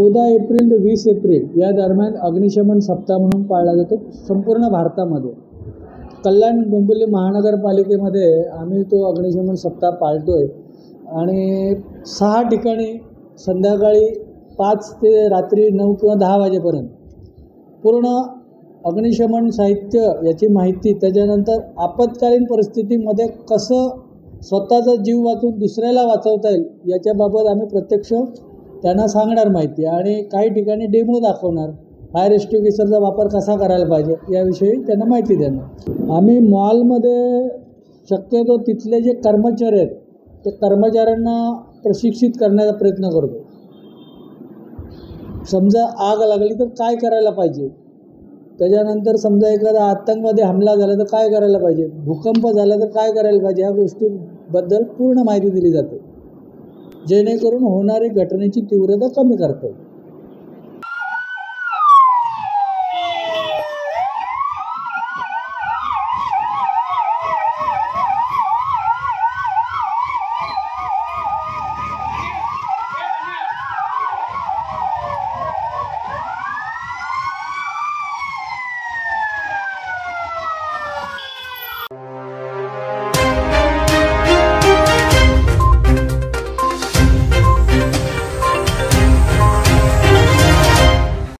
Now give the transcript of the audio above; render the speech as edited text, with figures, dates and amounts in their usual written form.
14 April ते 20 April या दरम्यान अग्निशमन सप्ताह म्हणून पाळला जातो संपूर्ण भारतामध्ये. कल्याण डोंबिवली महानगरपालिकेमध्ये आम्ही तो अग्निशमन सप्ताह पाळतोय आणि 6 ठिकाणी संध्याकाळी 5 ते रात्री 9 किंवा 10 वाजेपर्यंत पूर्ण अग्निशमन साहित्य याची माहिती, त्याच्यानंतर आपत्कालीन परिस्थितीमध्ये कसं स्वतःचा जीव वाचून दुसऱ्याला वाचवता येईल याच्याबाबत आम्ही प्रत्यक्ष त्यांना सांगणार माहिती आणि काही ठिकाणी डेमो दाखवणार, फायर एक्स्टिंग्विशरचा वापर कसा करायला पाहिजे याविषयी त्यांना माहिती देणार. आम्ही मॉलमध्ये शक्यतो तिथले जे कर्मचारी आहेत ते कर्मचाऱ्यांना प्रशिक्षित करण्याचा प्रयत्न करतो. समजा आग लागली तर काय करायला पाहिजे, त्याच्यानंतर समजा एखादा आतंकवादी हमला झाला तर काय करायला पाहिजे, भूकंप झाला तर काय करायला पाहिजे, या गोष्टीबद्दल पूर्ण माहिती दिली जाते जेणेकरून होणारी घटनेची तीव्रता कमी करता येईल.